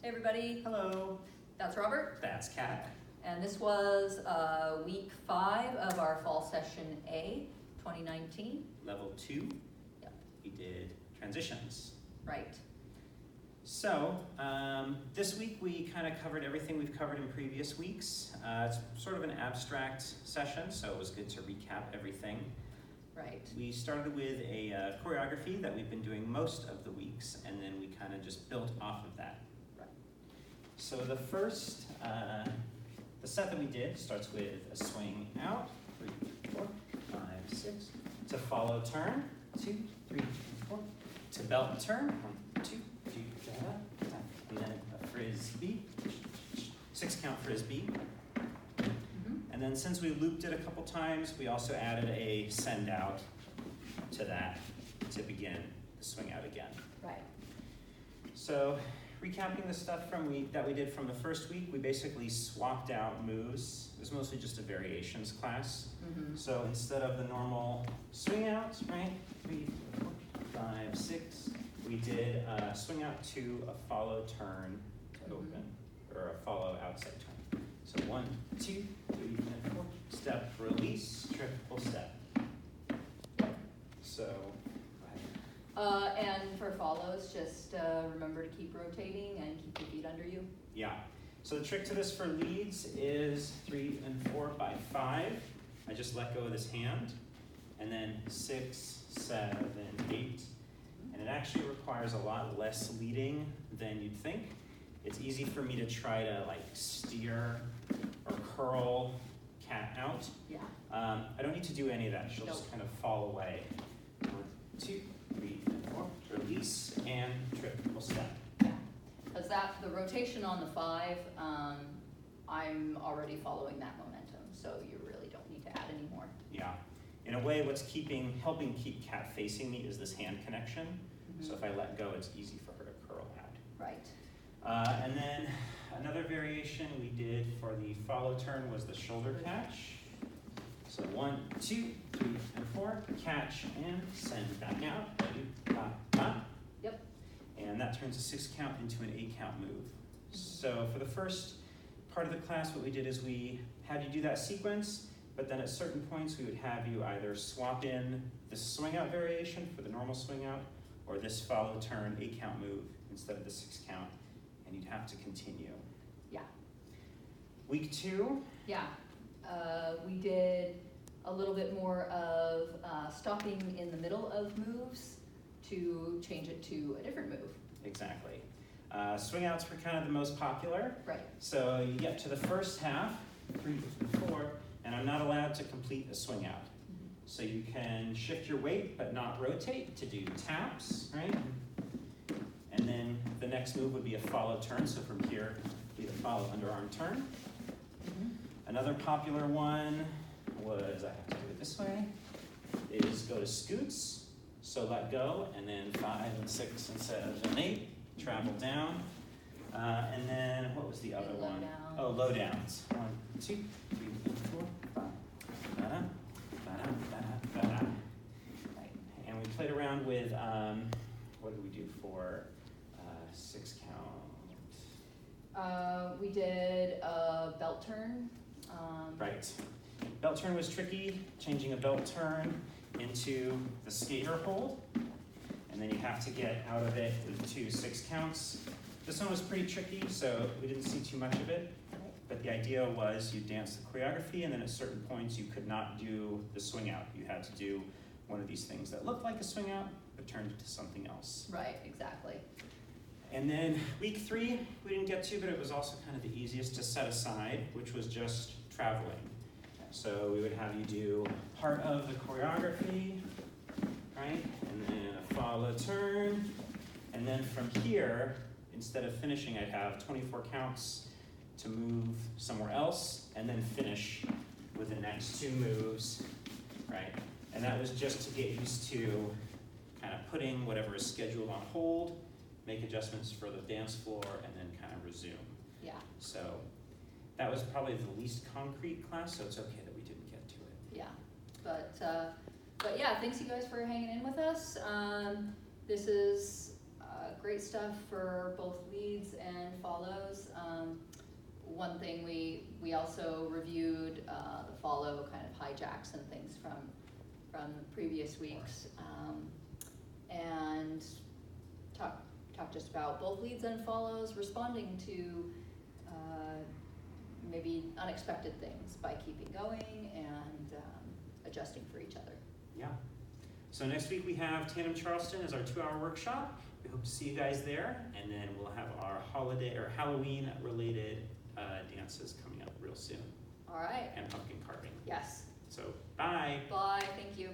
Hey everybody, Hello. that's Robert, That's Kat. and this was week 5 of our fall session A, 2019. Level 2. Yep. We did transitions. Right. So, this week we kind of covered everything we've covered in previous weeks. It's sort of an abstract session, so it was good to recap everything. Right. We started with a choreography that we've been doing most of the weeks, and then we kind of just built off of that. Right. So the first, the set that we did starts with a swing out, 3, 4, 5, 6, to follow turn, 2, 3, 4, to belt and turn, 1, 2, 3, and then a frisbee, 6 count frisbee. And then since we looped it a couple times, we also added a send out to that to begin the swing out again. Right. So recapping the stuff that we did from the first week, we basically swapped out moves. It was mostly just a variations class. So instead of the normal swing outs, right, 3, 4, 5, 6, we did a swing out to a follow turn to open, or a follow outside turn. So 1, 2, 3, and 4, step, release, triple step. So, go ahead. And for follows, just remember to keep rotating and keep your feet under you. Yeah. So the trick to this for leads is 3 and 4 by 5. I just let go of this hand, and then 6, 7, 8. And it actually requires a lot less leading than you'd think. It's easy for me to try to like steer or curl Cat out. Yeah. I don't need to do any of that. She'll Nope. just kind of fall away. 1, 2, 3, and 4. Release and triple step. Yeah. Because the rotation on the 5, I'm already following that momentum, so you really don't need to add any more. Yeah. In a way, what's helping keep Cat facing me is this hand connection. So if I let go, it's easy for her to curl out. Right. And then another variation we did for the follow turn was the shoulder catch. So 1, 2, 3, and 4, catch and send back out. Yep. And that turns a 6 count into an 8 count move. So for the first part of the class, what we did is we had you do that sequence, but then at certain points we would have you either swap in the swing out variation for the normal swing out, or this follow turn 8 count move instead of the 6 count, and you'd have to continue. Yeah. Week 2. Yeah. We did a little bit more of stopping in the middle of moves to change it to a different move. Exactly. Swing outs were kind of the most popular. Right. So you get to the first half, 3, 4, and I'm not allowed to complete a swing out. So you can shift your weight but not rotate to do taps, right? And then the next move would be a follow turn. So from here, be the follow underarm turn. Another popular one was, I have to do it this way, is go to scoots. So let go, and then 5 and 6 and 7 and 8, travel down. And then what was the other one? Down. Oh, low downs. 1, 2, 3, and 4, 5. Right. And we played around with, what did we do for 6 count? We did a belt turn. Right. Belt turn was tricky, changing a belt turn into the skater hold. And then you have to get out of it with 2 6 counts. This one was pretty tricky, so we didn't see too much of it. But the idea was you dance the choreography, and then at certain points you could not do the swing out. You had to do one of these things that looked like a swing out, but turned into something else. Right, exactly. And then week 3, we didn't get to, but it was also kind of the easiest to set aside, which was just traveling. So we would have you do part of the choreography, right? And then a follow turn. And then from here, instead of finishing, I'd have 24 counts to move somewhere else, and then finish with the next 2 moves, right? And that was just to get used to kind of putting whatever is scheduled on hold, make adjustments for the dance floor, and then kind of resume. Yeah. So that was probably the least concrete class, so it's okay that we didn't get to it. Yeah. But yeah, thanks you guys for hanging in with us. This is great stuff for both leads and follow we also reviewed the follow kind of hijacks and things from the previous weeks, and talked just about both leads and follows, responding to maybe unexpected things by keeping going and adjusting for each other. Yeah. So next week we have Tandem Charleston as our 2-hour workshop. We hope to see you guys there, and then we'll have our holiday or Halloween related dances coming up real soon, All right. and pumpkin carving. Yes. So bye. Bye. Thank you.